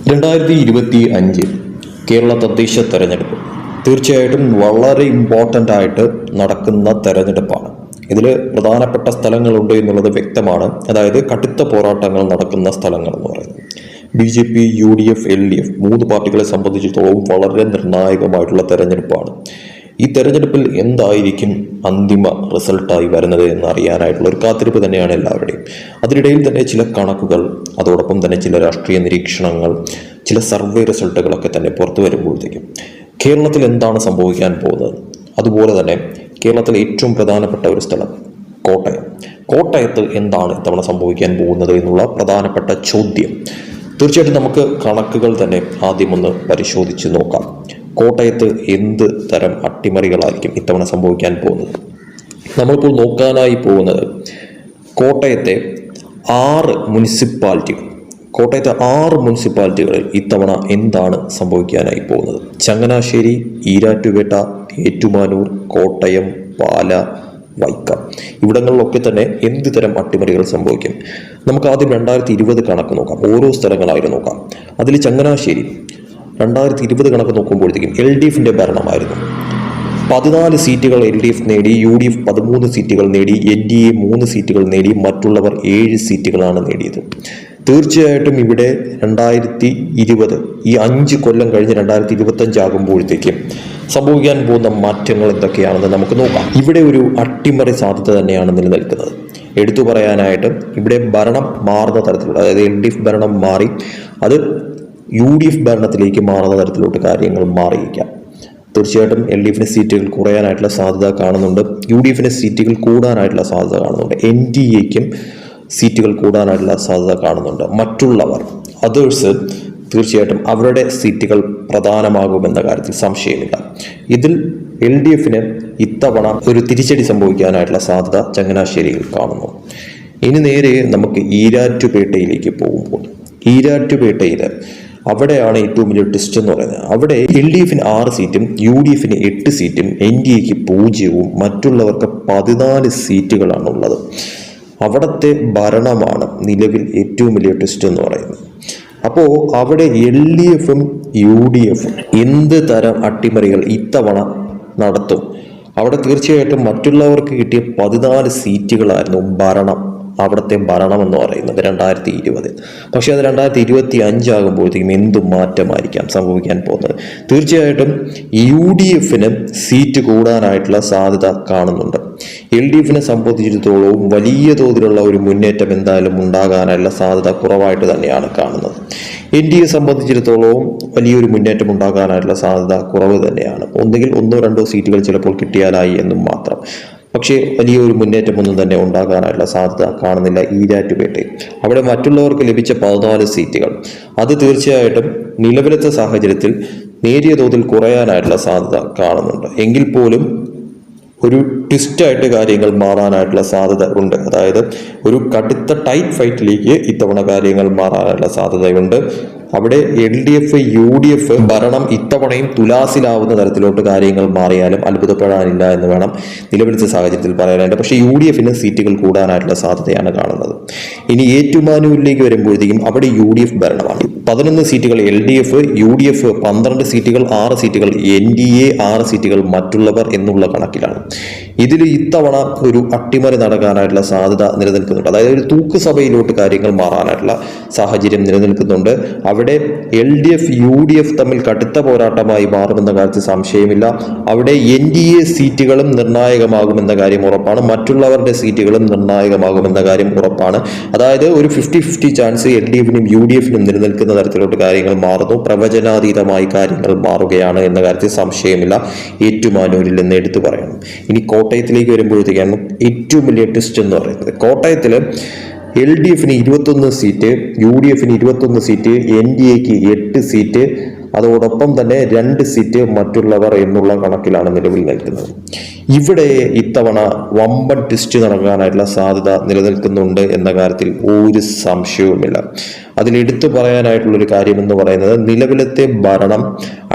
2025 കേരള തദ്ദേശ തെരഞ്ഞെടുപ്പ് തീർച്ചയായിട്ടും വളരെ ഇമ്പോർട്ടൻ്റ് ആയിട്ട് നടക്കുന്ന തെരഞ്ഞെടുപ്പാണ്. ഇതിൽ പ്രധാനപ്പെട്ട സ്ഥലങ്ങളുണ്ട് എന്നുള്ളത് വ്യക്തമാണ്. അതായത് കടുത്ത പോരാട്ടങ്ങൾ നടക്കുന്ന സ്ഥലങ്ങൾ എന്ന് പറയുന്നത് BJP, UDF, LDF 3 പാർട്ടികളെ സംബന്ധിച്ചിടത്തോളം വളരെ നിർണായകമായിട്ടുള്ള തെരഞ്ഞെടുപ്പാണ്. ഈ തെരഞ്ഞെടുപ്പിൽ എന്തായിരിക്കും അന്തിമ റിസൾട്ടായി വരുന്നത് എന്നറിയാനായിട്ടുള്ള ഒരു കാത്തിരിപ്പ് തന്നെയാണ് എല്ലാവരുടെയും. അതിനിടയിൽ തന്നെ ചില കണക്കുകൾ, അതോടൊപ്പം തന്നെ ചില രാഷ്ട്രീയ നിരീക്ഷണങ്ങൾ, ചില സർവേ റിസൾട്ടുകളൊക്കെ തന്നെ പുറത്തു വരുമ്പോഴത്തേക്കും കേരളത്തിൽ എന്താണ് സംഭവിക്കാൻ പോകുന്നത്, അതുപോലെ തന്നെ കേരളത്തിലെ ഏറ്റവും പ്രധാനപ്പെട്ട ഒരു സ്ഥലം കോട്ടയത്ത് എന്താണ് ഇത്തവണ സംഭവിക്കാൻ പോകുന്നത് എന്നുള്ള പ്രധാനപ്പെട്ട ചോദ്യം. തീർച്ചയായിട്ടും നമുക്ക് കണക്കുകൾ തന്നെ ആദ്യം ഒന്ന് പരിശോധിച്ച് നോക്കാം. കോട്ടയത്ത് എന്ത് തരം അട്ടിമറികളായിരിക്കും ഇത്തവണ സംഭവിക്കാൻ പോകുന്നത്? നമ്മളിപ്പോൾ നോക്കാനായി പോകുന്നത് കോട്ടയത്തെ 6 മുനിസിപ്പാലിറ്റികളിൽ ഇത്തവണ എന്താണ് സംഭവിക്കാനായി പോകുന്നത്. ചങ്ങനാശ്ശേരി, ഈരാറ്റുപേട്ട, ഏറ്റുമാനൂർ, കോട്ടയം, പാല, വൈക്കം ഇവിടങ്ങളിലൊക്കെ തന്നെ എന്ത് തരം അട്ടിമറികൾ സംഭവിക്കും? നമുക്ക് ആദ്യം 2020 കണക്ക് നോക്കാം. ഓരോ സ്ഥലങ്ങളായിട്ട് നോക്കാം. അതിൽ ചങ്ങനാശ്ശേരി 2020 കണക്ക് നോക്കുമ്പോഴത്തേക്കും LDFിൻ്റെ ഭരണമായിരുന്നു. 14 സീറ്റുകൾ LDF നേടി, UDF 13 സീറ്റുകൾ നേടി, NDA 3 സീറ്റുകൾ നേടി, മറ്റുള്ളവർ 7 സീറ്റുകളാണ് നേടിയത്. തീർച്ചയായിട്ടും ഇവിടെ 2020 ഈ 5 കൊല്ലം കഴിഞ്ഞ് 2025 ആകുമ്പോഴത്തേക്കും സംഭവിക്കാൻ പോകുന്ന മാറ്റങ്ങൾ എന്തൊക്കെയാണെന്ന് നമുക്ക് നോക്കാം. ഇവിടെ ഒരു അട്ടിമറി സാധ്യത തന്നെയാണ് നിലനിൽക്കുന്നത്. എടുത്തു പറയാനായിട്ട് ഇവിടെ ഭരണം മാറുന്ന തരത്തിലുള്ള, അതായത് LDF ഭരണം മാറി അത് UDF ഭരണത്തിലേക്ക് മാറുന്ന തരത്തിലോട്ട് കാര്യങ്ങൾ മാറിയിരിക്കാം. തീർച്ചയായിട്ടും LDFിന് സീറ്റുകൾ കുറയാനായിട്ടുള്ള സാധ്യത കാണുന്നുണ്ട്, UDFിന് സീറ്റുകൾ കൂടാനായിട്ടുള്ള സാധ്യത കാണുന്നുണ്ട്, NDAക്കും സീറ്റുകൾ കൂടാനായിട്ടുള്ള സാധ്യത കാണുന്നുണ്ട്. മറ്റുള്ളവർ അതേഴ്സ് തീർച്ചയായിട്ടും അവരുടെ സീറ്റുകൾ പ്രധാനമാകുമെന്ന കാര്യത്തിൽ സംശയമില്ല. ഇതിൽ LDFിന് ഇത്തവണ ഒരു തിരിച്ചടി സംഭവിക്കാനായിട്ടുള്ള സാധ്യത ചങ്ങനാശ്ശേരിയിൽ കാണുന്നു. ഇനി നേരെ നമുക്ക് ഈരാറ്റുപേട്ടയിലേക്ക് പോകുമ്പോൾ, ഈരാറ്റുപേട്ടയിൽ അവിടെയാണ് ഏറ്റവും വലിയ ട്വിസ്റ്റ് എന്ന് പറയുന്നത്. അവിടെ LDFിന് 6 സീറ്റും UDFിന് 8 സീറ്റും NDAക്ക് 0-ഉം മറ്റുള്ളവർക്ക് 14 സീറ്റുകളാണുള്ളത്. അവിടുത്തെ ഭരണമാണ് നിലവിൽ ഏറ്റവും വലിയ ട്വിസ്റ്റ് എന്ന് പറയുന്നത്. അപ്പോൾ അവിടെ LDFും UDFും എന്ത് തരം അട്ടിമറികൾ ഇത്തവണ നടത്തും? അവിടെ തീർച്ചയായിട്ടും മറ്റുള്ളവർക്ക് കിട്ടിയ 14 സീറ്റുകളായിരുന്നു അവിടുത്തെ ഭരണം എന്ന് പറയുന്നത് 2020. പക്ഷേ അത് 2025 ആകുമ്പോഴത്തേക്കും എന്ത് മാറ്റമായിരിക്കാം സംഭവിക്കാൻ പോകുന്നത്? തീർച്ചയായിട്ടും UDFിന് സീറ്റ് കൂടാനായിട്ടുള്ള സാധ്യത കാണുന്നുണ്ട്. LDFിനെ സംബന്ധിച്ചിടത്തോളം വലിയ തോതിലുള്ള ഒരു മുന്നേറ്റം എന്തായാലും ഉണ്ടാകാനുള്ള സാധ്യത കുറവായിട്ട് തന്നെയാണ് കാണുന്നത്. NDA സംബന്ധിച്ചിടത്തോളം വലിയൊരു മുന്നേറ്റം ഉണ്ടാകാനായിട്ടുള്ള സാധ്യത കുറവ് തന്നെയാണ്. ഒന്നുകിൽ 1-2 സീറ്റുകൾ ചിലപ്പോൾ കിട്ടിയാലായി എന്നും മാത്രം. പക്ഷേ വലിയൊരു മുന്നേറ്റമൊന്നും തന്നെ ഉണ്ടാകാനായിട്ടുള്ള സാധ്യത കാണുന്നില്ല ഈരാറ്റുപേട്ടയിൽ. അവിടെ മറ്റുള്ളവർക്ക് ലഭിച്ച 14 സീറ്റുകൾ അത് തീർച്ചയായിട്ടും നിലവിലത്തെ സാഹചര്യത്തിൽ നേരിയ തോതിൽ കുറയാനായിട്ടുള്ള സാധ്യത കാണുന്നുണ്ട്. എങ്കിൽ പോലും ഒരു ട്വിസ്റ്റായിട്ട് കാര്യങ്ങൾ മാറാനായിട്ടുള്ള സാധ്യത ഉണ്ട്. അതായത് ഒരു കടുത്ത ടൈറ്റ് ഫൈറ്റിലേക്ക് ഇത്തവണ കാര്യങ്ങൾ മാറാനുള്ള സാധ്യതയുണ്ട്. അവിടെ LDF, UDF ഭരണം ഇത്തവണയും തുലാസിലാവുന്ന തരത്തിലോട്ട് കാര്യങ്ങൾ മാറിയാലും അത്ഭുതപ്പെടാനില്ല എന്ന് വേണം നിലവിലത്തെ സാഹചര്യത്തിൽ പറയാനായിട്ട്. പക്ഷേ UDFിന് സീറ്റുകൾ കൂടാനായിട്ടുള്ള സാധ്യതയാണ് കാണുന്നത്. ഇനി ഏറ്റുമാനൂരിലേക്ക് വരുമ്പോഴത്തേക്കും അവിടെ UDF ഭരണമാണ്. 11 സീറ്റുകൾ LDF, UDF 12 സീറ്റുകൾ, 6 സീറ്റുകൾ NDA, 6 സീറ്റുകൾ മറ്റുള്ളവർ എന്നുള്ള കണക്കിലാണ്. ഇതിൽ ഇത്തവണ ഒരു അട്ടിമറി നടക്കാനായിട്ടുള്ള സാധ്യത നിലനിൽക്കുന്നുണ്ട്. അതായത് ഒരു തൂക്കുസഭയിലോട്ട് കാര്യങ്ങൾ മാറാനായിട്ടുള്ള സാഹചര്യം നിലനിൽക്കുന്നുണ്ട്. അവിടെ LDF, UDF തമ്മിൽ കടുത്ത പോരാട്ടമായി മാറുമെന്ന കാര്യത്തിൽ സംശയമില്ല. അവിടെ NDA സീറ്റുകളും നിർണായകമാകുമെന്ന കാര്യം ഉറപ്പാണ്, മറ്റുള്ളവരുടെ സീറ്റുകളും നിർണായകമാകുമെന്ന കാര്യം ഉറപ്പാണ്. അതായത് ഒരു 50-50 ചാൻസ് LDFിനും UDFിനും നിലനിൽക്കുന്ന തരത്തിലോട്ട് കാര്യങ്ങൾ മാറുന്നു. പ്രവചനാതീതമായി കാര്യങ്ങൾ മാറുകയാണ് എന്ന കാര്യത്തിൽ സംശയമില്ല. ഏറ്റുമാനൂരിൽ എന്ന് എടുത്തു പറയണം. ഇനി കോട്ടയത്തിലേക്ക് വരുമ്പോഴത്തേക്കാണ് ഏറ്റവും വലിയ ട്വിസ്റ്റ് എന്ന് പറയുന്നത്. കോട്ടയത്തിൽ LDFിന് 21 സീറ്റ്, UDFിന് 21 സീറ്റ്, NDAക്ക് 8 സീറ്റ്, അതോടൊപ്പം തന്നെ 2 സീറ്റ് മറ്റുള്ളവർ എന്നുള്ള കണക്കിലാണ് നിലവിൽ നിൽക്കുന്നത്. ഇവിടെ ഇത്തവണ വമ്പൻ ട്വിസ്റ്റ് നടക്കാനായിട്ടുള്ള സാധ്യത നിലനിൽക്കുന്നുണ്ട് എന്ന കാര്യത്തിൽ ഒരു സംശയവുമില്ല. അതിലെടുത്തു പറയാനായിട്ടുള്ളൊരു കാര്യം എന്ന് പറയുന്നത് നിലവിലത്തെ ഭരണം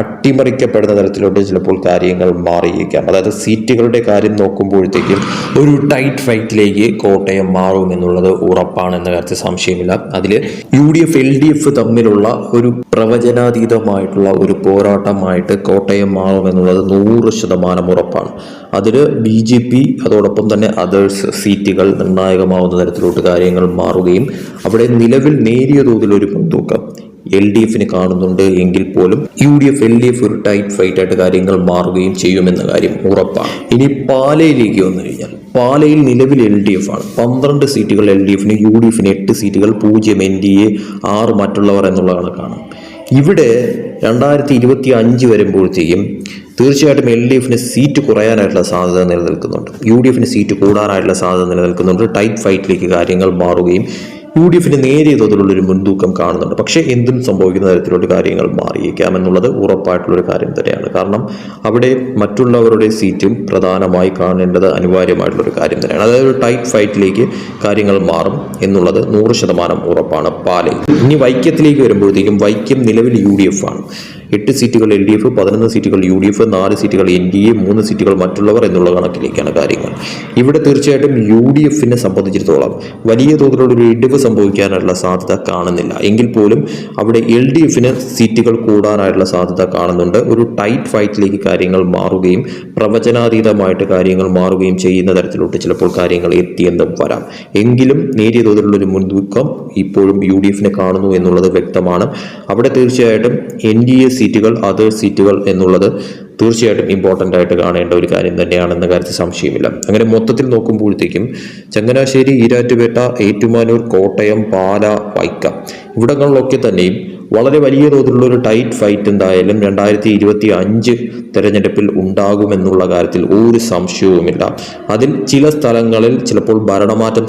അട്ടിമറിക്കപ്പെടുന്ന തരത്തിലോട്ട് ചിലപ്പോൾ കാര്യങ്ങൾ മാറിയേക്കാം. അതായത് സീറ്റുകളുടെ കാര്യം നോക്കുമ്പോഴത്തേക്കും ഒരു ടൈറ്റ് ഫൈറ്റിലേക്ക് കോട്ടയം മാറുമെന്നുള്ളത് ഉറപ്പാണെന്ന കാര്യത്തിൽ സംശയമില്ല. അതിൽ UDF LDF തമ്മിലുള്ള ഒരു പ്രവചനാതീതമായിട്ടുള്ള ഒരു പോരാട്ടമായിട്ട് കോട്ടയം മാറുമെന്നുള്ളത് 100% ഉറപ്പാണ്. അതിൽ BJP അതോടൊപ്പം തന്നെ അതേഴ്സ് സീറ്റുകൾ നിർണായകമാവുന്ന തരത്തിലോട്ട് കാര്യങ്ങൾ മാറുകയും അവിടെ നിലവിൽ നേരിയ തോതിലൊരു മുൻതൂക്കം LDFന് കാണുന്നുണ്ട് എങ്കിൽ പോലും UDF LDF ഒരു ടൈറ്റ് ഫൈറ്റ് ആയിട്ട് കാര്യങ്ങൾ മാറുകയും ചെയ്യുമെന്ന കാര്യം ഉറപ്പാണ്. ഇനി പാലയിലേക്ക് വന്നു കഴിഞ്ഞാൽ പാലയിൽ നിലവിൽ LDF ആണ്. 12 സീറ്റുകൾ LDFന്, UDFന് 8 സീറ്റുകൾ, 0 NDA, 6 മറ്റുള്ളവർ എന്നുള്ള കണക്കാണ്. ഇവിടെ 2025 വരുമ്പോഴത്തേക്കും തീർച്ചയായിട്ടും LDFന് സീറ്റ് കുറയാനായിട്ടുള്ള സാധ്യത നിലനിൽക്കുന്നുണ്ട്, UDFന് സീറ്റ് കൂടാനായിട്ടുള്ള സാധ്യത നിലനിൽക്കുന്നുണ്ട്. ടൈറ്റ് ഫൈറ്റിലേക്ക് കാര്യങ്ങൾ മാറുകയും UDFന് നേരിയ തോതിലുള്ളൊരു മുൻതൂക്കം കാണുന്നുണ്ട്. പക്ഷേ എന്തും സംഭവിക്കുന്ന തരത്തിലുള്ള കാര്യങ്ങൾ മാറിയേക്കാം എന്നുള്ളത് ഉറപ്പായിട്ടുള്ളൊരു കാര്യം തന്നെയാണ്. കാരണം അവിടെ മറ്റുള്ളവരുടെ സീറ്റും പ്രധാനമായി കാണേണ്ടത് അനിവാര്യമായിട്ടുള്ളൊരു കാര്യം തന്നെയാണ്. അതായത് ഒരു ടൈറ്റ് ഫൈറ്റിലേക്ക് കാര്യങ്ങൾ മാറും എന്നുള്ളത് 100% ഉറപ്പാണ് പാലയിൽ. ഇനി വൈക്കത്തിലേക്ക് വരുമ്പോഴത്തേക്കും വൈക്കം നിലവിൽ UDF ആണ്. 8 സീറ്റുകൾ LDF, 11 സീറ്റുകൾ UDF, 4 സീറ്റുകൾ NDA, 3 സീറ്റുകൾ മറ്റുള്ളവർ എന്നുള്ള കണക്കിലേക്കാണ് കാര്യങ്ങൾ. ഇവിടെ തീർച്ചയായിട്ടും UDFനെ സംബന്ധിച്ചിടത്തോളം വലിയ തോതിലുള്ള ഒരു ഇടിവ് സംഭവിക്കാനുള്ള സാധ്യത കാണുന്നില്ല. എങ്കിൽ പോലും അവിടെ LDFന് സീറ്റുകൾ കൂടാനായിട്ടുള്ള സാധ്യത കാണുന്നുണ്ട്. ഒരു ടൈറ്റ് ഫൈറ്റിലേക്ക് കാര്യങ്ങൾ മാറുകയും പ്രവചനാതീതമായിട്ട് കാര്യങ്ങൾ മാറുകയും ചെയ്യുന്ന തരത്തിലോട്ട് ചിലപ്പോൾ കാര്യങ്ങൾ എത്തിയെന്നും വരാം. എങ്കിലും നേരിയ തോതിലുള്ളൊരു മുൻതൂക്കം ഇപ്പോഴും UDFനെ കാണുന്നു എന്നുള്ളത് വ്യക്തമാണ്. അവിടെ തീർച്ചയായിട്ടും NDA സീറ്റുകൾ, അതേഴ്സ് സീറ്റുകൾ എന്നുള്ളത് തീർച്ചയായിട്ടും ഇമ്പോർട്ടൻ്റ് ആയിട്ട് കാണേണ്ട ഒരു കാര്യം തന്നെയാണെന്ന കാര്യത്തിൽ സംശയമില്ല. അങ്ങനെ മൊത്തത്തിൽ നോക്കുമ്പോഴത്തേക്കും ചങ്ങനാശ്ശേരി, ഈരാറ്റുപേട്ട, ഏറ്റുമാനൂർ, കോട്ടയം, പാല, വൈക്കം ഇവിടങ്ങളിലൊക്കെ തന്നെയും വളരെ വലിയ തോതിലുള്ള ഒരു ടൈറ്റ് ഫൈറ്റ് എന്തായാലും 2025 തെരഞ്ഞെടുപ്പിൽ ഉണ്ടാകുമെന്നുള്ള കാര്യത്തിൽ ഒരു സംശയവുമില്ല. അതിൽ ചില സ്ഥലങ്ങളിൽ ചിലപ്പോൾ ഭരണമാറ്റം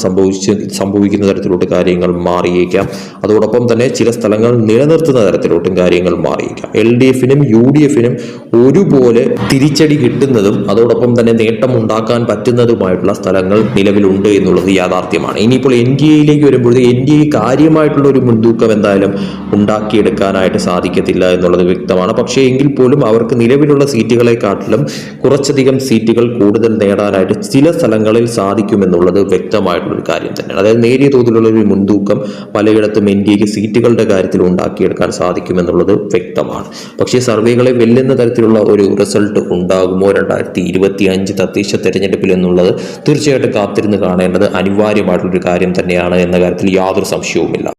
സംഭവിക്കുന്ന തരത്തിലോട്ട് കാര്യങ്ങൾ മാറിയേക്കാം. അതോടൊപ്പം തന്നെ ചില സ്ഥലങ്ങൾ നിലനിർത്തുന്ന തരത്തിലോട്ടും കാര്യങ്ങൾ മാറിയേക്കാം. LDFനും UDFനും ഒരുപോലെ തിരിച്ചടി കിട്ടുന്നതും അതോടൊപ്പം തന്നെ നേട്ടമുണ്ടാക്കാൻ പറ്റുന്നതുമായിട്ടുള്ള സ്ഥലങ്ങൾ നിലവിലുണ്ട് എന്നുള്ളത് യാഥാർത്ഥ്യമാണ്. ഇനിയിപ്പോൾ NDAയിലേക്ക് വരുമ്പോഴത്തേക്ക് NDA കാര്യമായിട്ടുള്ള ഒരു മുൻതൂക്കം എന്തായാലും ഉണ്ടാക്കിയെടുക്കാനായിട്ട് സാധിക്കത്തില്ല എന്നുള്ളത് വ്യക്തമാണ്. പക്ഷേ എങ്കിൽ പോലും അവർക്ക് നിലവിലുള്ള സീറ്റുകളെക്കാട്ടിലും കുറച്ചധികം സീറ്റുകൾ കൂടുതൽ നേടാനായിട്ട് ചില സ്ഥലങ്ങളിൽ സാധിക്കുമെന്നുള്ളത് വ്യക്തമായിട്ടുള്ളൊരു കാര്യം തന്നെയാണ്. അതായത് നേരിയ തോതിലുള്ള ഒരു മുൻതൂക്കം പലയിടത്തും NDAക്ക് സീറ്റുകളുടെ കാര്യത്തിൽ ഉണ്ടാക്കിയെടുക്കാൻ സാധിക്കുമെന്നുള്ളത് വ്യക്തമാണ്. പക്ഷേ സർവേകളെ വെല്ലുന്ന തരത്തിലുള്ള ഒരു റിസൾട്ട് ഉണ്ടാകുമോ 2025 തദ്ദേശ തെരഞ്ഞെടുപ്പിൽ എന്നുള്ളത് തീർച്ചയായിട്ടും കാത്തിരുന്ന് കാണേണ്ടത് അനിവാര്യമായിട്ടുള്ളൊരു കാര്യം തന്നെയാണ് എന്ന കാര്യത്തിൽ യാതൊരു സംശയവുമില്ല.